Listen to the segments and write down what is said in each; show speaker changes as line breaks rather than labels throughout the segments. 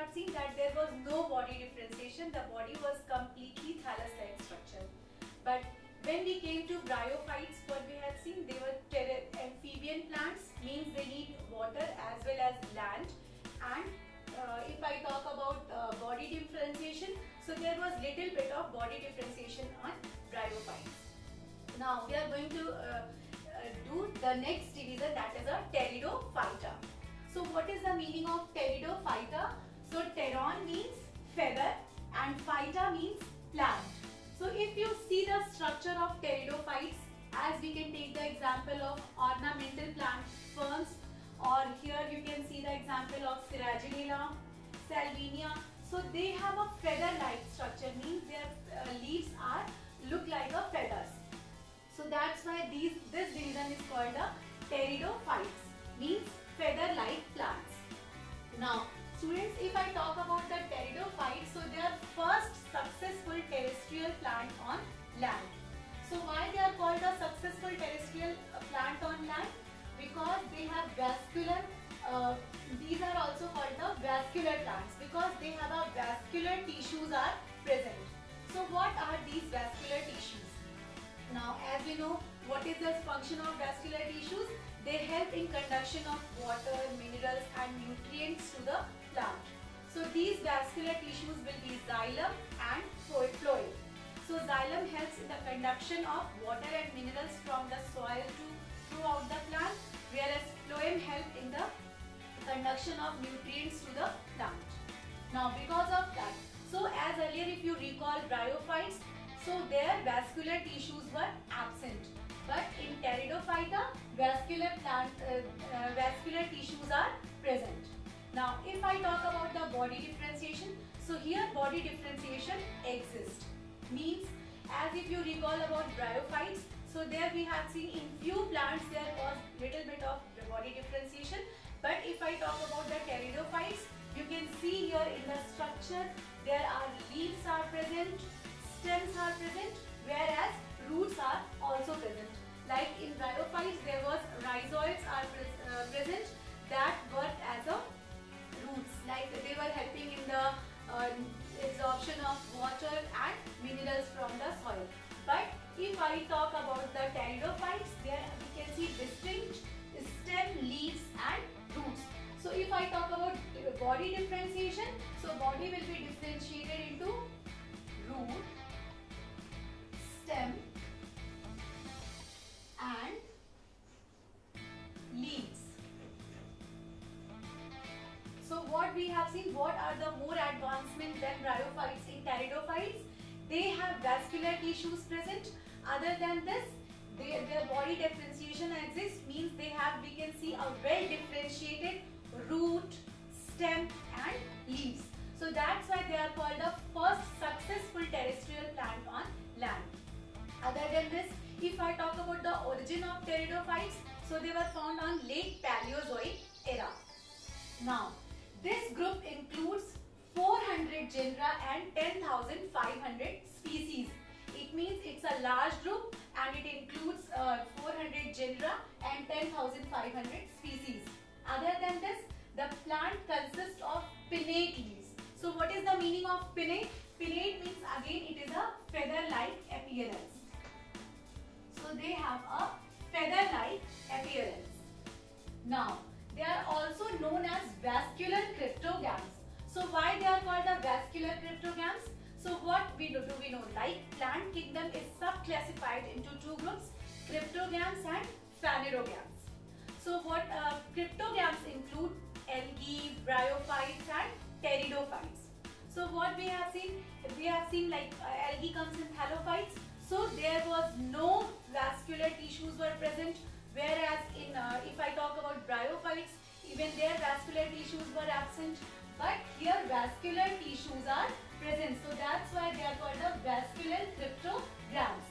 have seen that there was no body differentiation. The body was completely thallus-like structure. But when we came to bryophytes, what we had seen, they were amphibian plants, means they need water as well as land. And if I talk about body differentiation, so there was little bit of body differentiation on bryophytes. Now we are going to do the next division, that is a pteridophyta. So what is the meaning of pteridophyta? So pteron means feather and phyta means plant. So if you see the structure of pteridophytes, as we can take the example of ornamental plant ferns, or here you can see the example of Seraginella, Salvinia. So they have a feather-like structure, means their leaves look like a feathers. So that's why this division is called the pteridophytes, means feather-like plants. Now students, if I talk about the pteridophytes, so they are first successful terrestrial plant on land. So why they are called a successful terrestrial plant on land? Because they have vascular, these are also called the vascular plants because they have a vascular tissues are present. So what are these vascular tissues? Now as we know, what is the function of vascular tissues? They help in conduction of water, minerals and nutrients to the plant. So these vascular tissues will be xylem and phloem. So xylem helps in the conduction of water and minerals from the soil to throughout the plant, whereas phloem help in the conduction of nutrients to the plant. Now because of that, so as earlier if you recall bryophytes, so their vascular tissues were absent. But in pteridophyta, vascular tissues are present. Now if I talk about the body differentiation, so here body differentiation exists. Means as if you recall about bryophytes, so there we have seen in few plants there was little bit of body differentiation. But if I talk about the pteridophytes, you can see here in the structure there are leaves are present, stems are present, whereas roots are also present. Like in bryophytes there was rhizoids are present that worked as a roots, like they were helping in the absorption of water and minerals from the soil. But if I talk about the pteridophytes, there we can see distinct stem, leaves and roots. So if I talk about body differentiation, so body will be differentiated into root, stem and leaves. So what we have seen, what are the more advancement than bryophytes in pteridophytes? They have vascular tissues present. Other than this, their body differentiation exists, means they have, we can see a well differentiated root, stem and leaves. So that's why they are called the first successful terrestrial plant on land. Other than this, if I talk about the origin of pteridophytes, so they were found on late Paleozoic era. Now, this group includes 400 genera and 10,500 species. It means it's a large group and it includes 400 genera and 10,500 species. Other than this, the plant consists of pinnate leaves. So what is the meaning of pinnate? Pinnate means again it is a feather-like appearance. So they have a feather-like appearance. Now, they are also known as vascular cryptogams. So why they are called the vascular cryptogams? So what we know, like plant kingdom is sub-classified into two groups, cryptogams and phanerogams. So what cryptogams include algae, bryophytes and pteridophytes. So what we have seen like algae comes in thallophytes. So there was no vascular tissues were present, whereas in if I talk about bryophytes, even their vascular tissues were absent. But here vascular tissues are present. So that's why they are called the vascular cryptogams.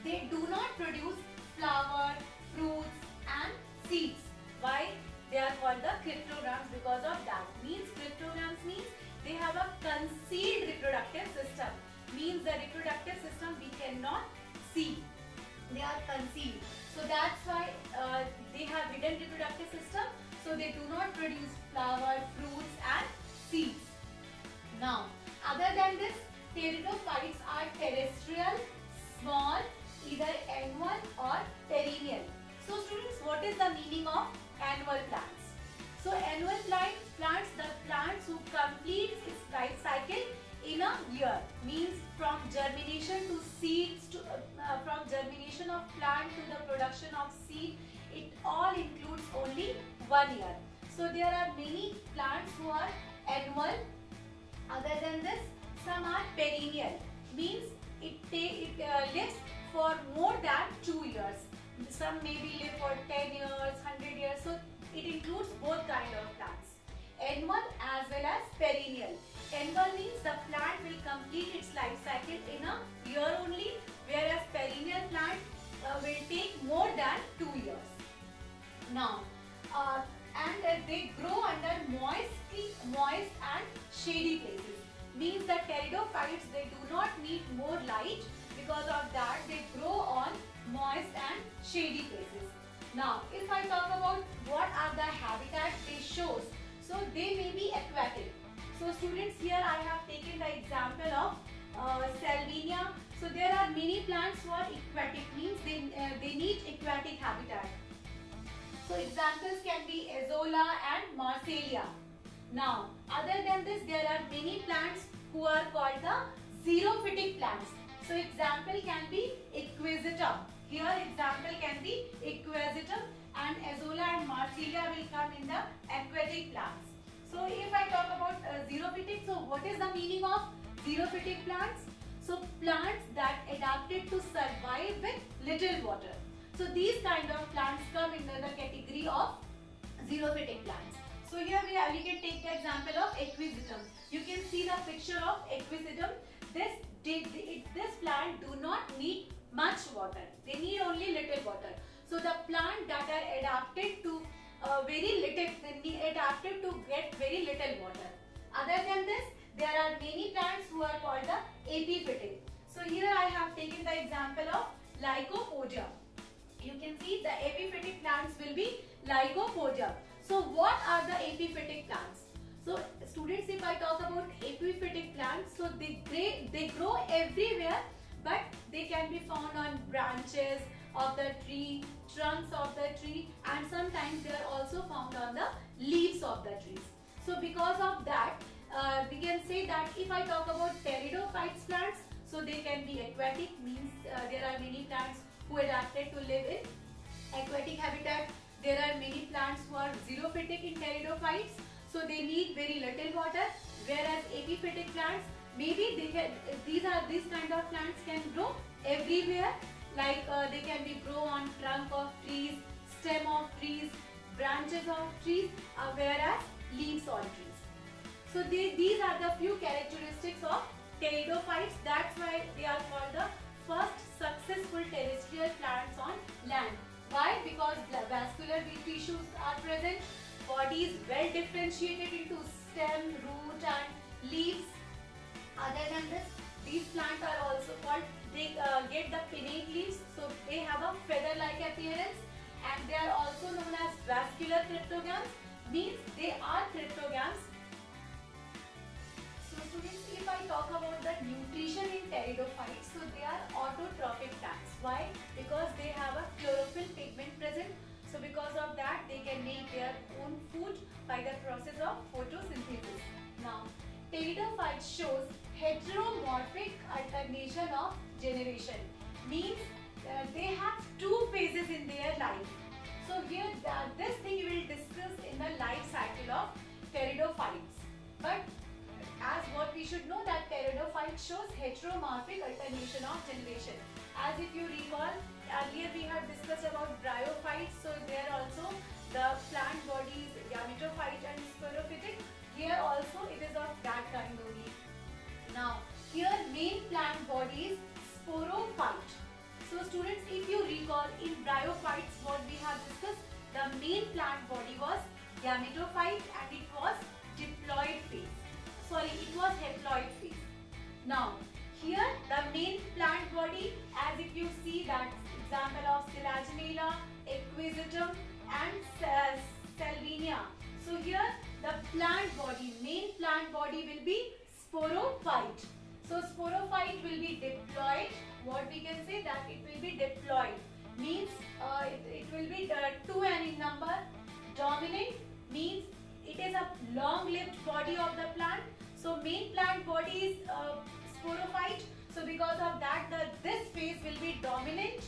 They do not produce flower, fruits and seeds. Why? They are called the cryptogams because of that. Means cryptogams means they have a concealed reproductive system. Means the reproductive system we cannot see. They are concealed. So that's why they have hidden reproductive system. So they do not produce flower, fruits and seeds. Now, other than this, pteridophytes are terrestrial, small, either annual or perennial. So students, what is the meaning of annual plants? So annual plants, the plants who complete its life cycle in a year, means from germination to seeds to from germination of plant to the production of seed, it all includes only 1 year. So there are many plants who are annual. Other than this, some are perennial, means it lives for more than 2 years. Some maybe live for 10 years, 100 years. So it includes both kind of plants, annual as well as perennial. Annual means the plant will complete its life cycle in a year only, whereas perennial plant will take more than 2 years. Now, they grow under moist and shady places. Means that pteridophytes, they do not need more light. Because of that, they grow on moist and shady places. Now, if I talk about what are the habitats they shows, so they may be aquatic. So students, here I have taken the example of Salvinia. So there are many plants who are aquatic, means they need aquatic habitat. So examples can be Azolla and Marsilea. Now, other than this, there are many plants who are called the xerophytic plants. So example can be Equisetum. Here example can be Equisetum, and Azolla and Marsilea will come in the aquatic plants. So if I talk about xerophytic, so what is the meaning of xerophytic plants? So plants that adapted to survive with little water. So these kind of plants come in the category of xerophytic plants. So here we can take the example of Equisetum. You can see the picture of Equisetum. This plant do not need much water. They need only little water. So the plant that are adapted to adapted to get very little water. Other than this, there are many plants who are called the epiphytic. So here I have taken the example of Lycopodium. You can see the epiphytic plants will be Lycopodium. So what are the epiphytic plants? So students, if I talk about epiphytic plants, so they grow everywhere, but they can be found on branches of the tree, trunks of the tree, and sometimes they are also found on the leaves of the trees. So because of that, we can say that if I talk about pteridophytes plants, so they can be aquatic, means there are many plants who adapted to live in aquatic habitat. There are many plants who are xerophytic in pteridophytes, so they need very little water, whereas epiphytic plants, maybe these kind of plants can grow everywhere, like they can be grow on trunk of trees, stem of trees, branches of trees, whereas leaves on trees. So these are the few characteristics of pteridophytes. That's why they are called the first successful terrestrial plants on land. Why? Because vascular tissues are present, body is well differentiated into stem, root and leaves. Other than this, these plants are also called, they get the pinnate leaves, so they have a feather-like appearance, and they are also known as vascular cryptogams, means they are cryptogams. So students, if I talk about the nutrition in pteridophytes, so they are autotrophic plants. Why? Because they have a chlorophyll pigment present. So because of that, they can make their own food by the process of photosynthesis. Now, pteridophytes shows heteromorphic alternation of generation. Means they have two phases in their life. So here, this thing we will discuss in the life cycle of pteridophytes. But as what we should know that pteridophyte shows heteromorphic alternation of generation. As if you recall, earlier we have discussed about bryophytes, so there also the plant body is gametophyte and sporophytic. Here also it is of that kind only. Now here main plant body is sporophyte. So students, if you recall in bryophytes what we have discussed, the main plant body was gametophyte and it was diploid phase. Sorry, it was haploid phase. Now here the main plant body, as if you see that example of Selaginella, Equisetum and Salvinia. So here the plant body, main plant body will be sporophyte. So sporophyte will be diploid. What we can say that it will be diploid means it will be 2n in number. Dominant means it is a long-lived body of the plant. So main plant body is sporophyte. So because of that, this phase will be dominant.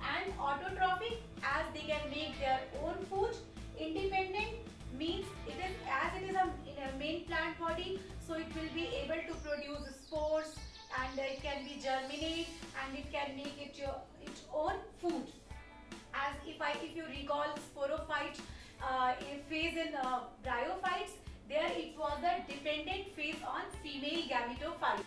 And autotrophic, as they can make their own food. Independent means it is a main plant body, so it will be able to produce spores, and it can be germinate, and it can make its own food. As if you recall sporophyte phase in bryophytes, there it was the dependent phase on female gametophyte.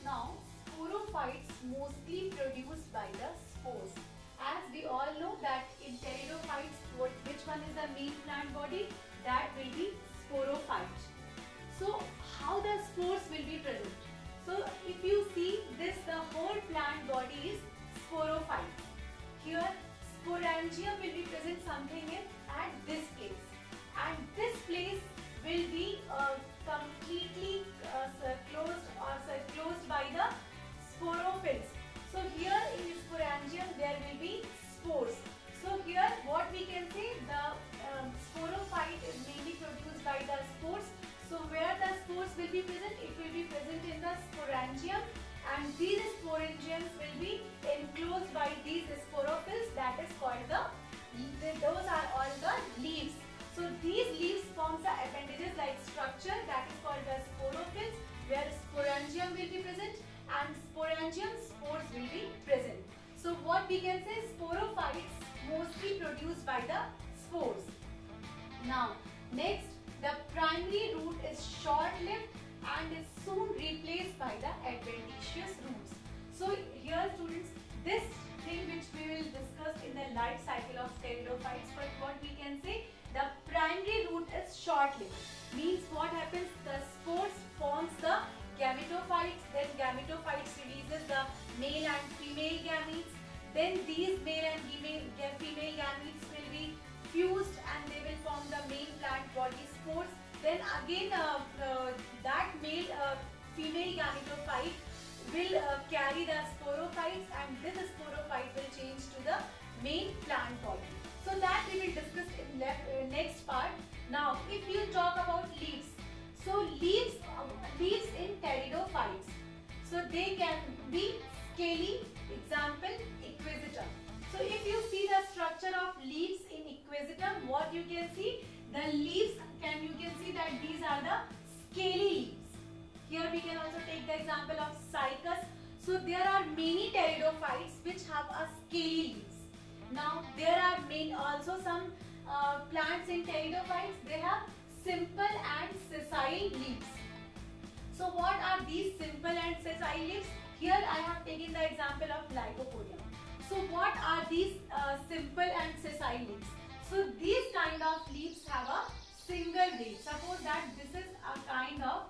Now, sporophytes mostly produced by the spores. As we all know that in pteridophytes, which one is the main plant body? That will be sporophyte. So, how the spores will be present? So, if you see this, the whole plant body is sporophyte. Here, sporangium will be present something at this place. And this place will be completely closed by the sporophylls. So here in sporangium there will be spores. So here what we can say, the sporophyte is mainly produced by the spores. So where the spores will be present, it will be present in the sporangium, and these sporangiums will be enclosed by these sporophylls, that is called those are all the leaves. So these leaves forms the appendages like structure, that is called the sporophylls, where sporangium will be present and sporangium spores will be present. So what we can say, sporophytes mostly produced by the spores. Now next, the primary root is short-lived and is soon replaced by the adventitious roots. So here students, this thing which we will discuss in the life cycle of pteridophytes, but what we can say, the primary root is short-lived. Means what happens, the spores forms the gametophytes, then gametophytes releases the male and female gametes, then these male and female gametes will be fused and they will form the main plant body spores. Then again that male female gametophyte will carry the sporophytes, and this sporophyte will change to the main plant body. So that we will discuss in next part. Now if you talk about leaves, so leaves in pteridophytes, so they can be scaly, example Equisetum. So if you see the structure of leaves in Equisetum, what you can see, the leaves you can see that these are the scaly leaves. Here we can also take the example of Cycas. So there are many pteridophytes which have a scaly leaves. Now there are also some plants in pteridophytes, they have simple and sessile leaves. So what are these simple and sessile leaves? Here I have taken the example of Lycopodium. So what are these simple and sessile leaves? So these kind of leaves have a single leaf. Suppose that this is a kind of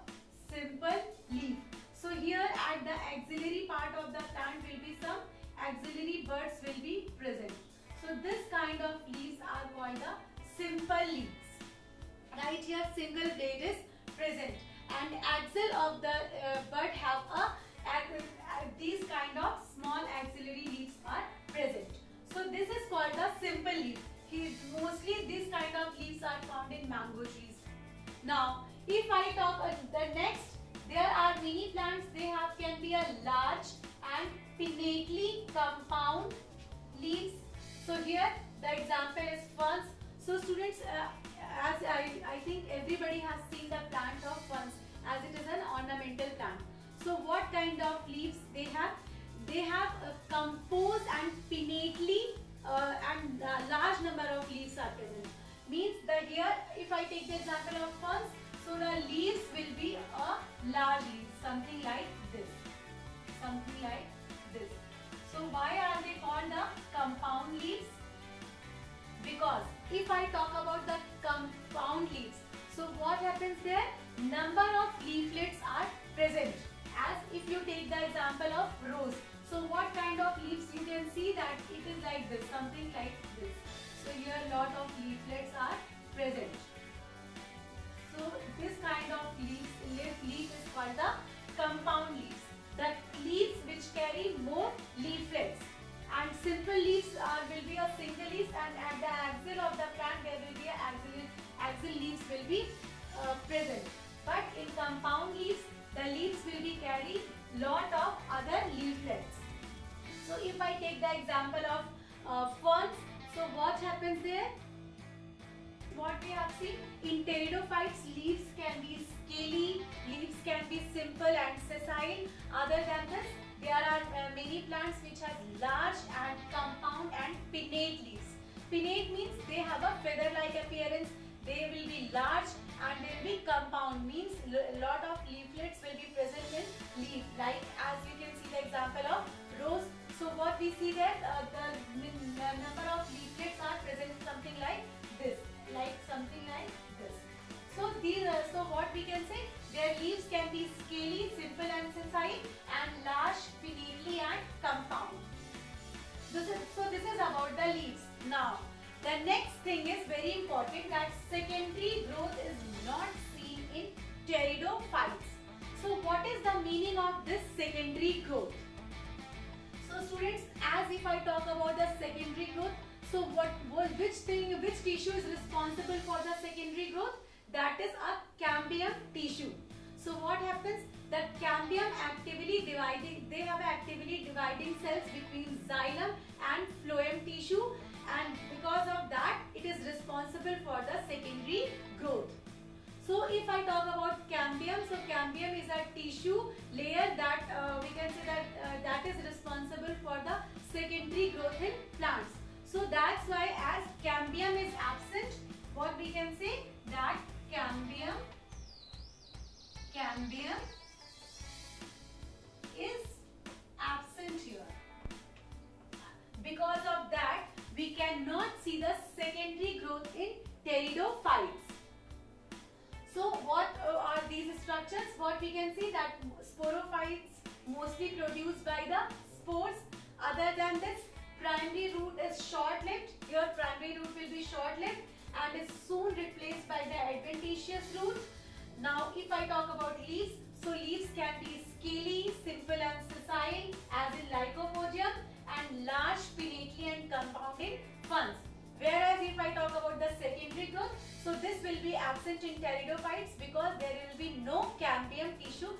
simple leaf. So here at the axillary part of the plant will be some axillary buds will be present. So this kind of leaves are called the simple leaves. Right here single blade is present, and axil of the bud have these kind of small axillary leaves are present. So this is called the simple leaf. Mostly these kind of leaves are found in mango trees. Now if I talk the next, there are many plants, they can be a large and pinnately compound leaves. So here the example is ferns. So students, as I think everybody has seen the plant of ferns, as it is an ornamental plant. So what kind kind of leaves they have? They have composed and pinnately and large number of leaves are present. Means that here, if I take the example of ferns, so the leaves will be a large leaf, something like this, something like this. So why are they called the compound leaves? Because if I talk about the compound leaves, so what happens there? Number of leaflets are present. As if you take the example of rose, so what kind of leaves you can see that it is like this, something like this. So here lot of leaflets are present. So this kind of leaf is called the compound leaves. The leaves which carry more leaflets, and simple leaves will be a single leaf, and at the axil of the plant there will be a axil leaves will be present. But in compound leaves, the leaves will be carry lot of other leaflets. So if I take the example of ferns, so what happens there? What we have seen in pteridophytes, leaves can be scaly, leaves can be simple and sessile. Other than this, there are many plants which have large and compound and pinnate leaves. Pinnate means they have a feather-like appearance. They will be large and they will be compound, means lot of leaflets will be present in leaf. Like as you can see the example of rose. So what we see that the number of leaflets are present something like this, So these so what we can say, their leaves can be scaly, simple and sessile, and large, pinnately and compound. This is about the leaves. Now the next thing is very important, that secondary growth is not seen in pteridophytes. So what is the meaning of this secondary growth? So students, as if I talk about the secondary growth, so which tissue is responsible for the secondary growth? That is a cambium tissue. So what happens? The cambium actively dividing cells between xylem and phloem tissue, and because of that it is responsible for the secondary growth. So if I talk about cambium, so cambium is a tissue layer that we can say that that is responsible for the secondary growth in plants. So that's why as cambium is absent, what we can say, that cambium is absent here. Because of that, we cannot see the secondary growth in pteridophytes. So what are these structures? What we can see, that sporophytes mostly produced by the spores. Other than this, primary root is short-lived. Your primary root will be short-lived and is soon replaced by the adventitious root. Now if I talk about leaves, so leaves can be scaly, simple and sessile as in Lycopodium, and large, pinnately and compound in ferns. Whereas if I talk about the secondary growth, so this will be absent in pteridophytes because there will be no cambium tissue